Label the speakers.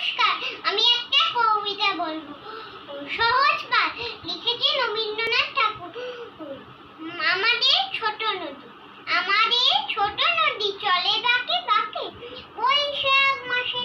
Speaker 1: নমস্কার, আমি একটা কবিতা বলবো। সহজ পাঠ, লিখেছেন রবীন্দ্রনাথ ঠাকুর। আমাদের ছোট নদী, আমাদের ছোট নদী চলে বাঁকে বাঁকে, বৈশাখ মাসে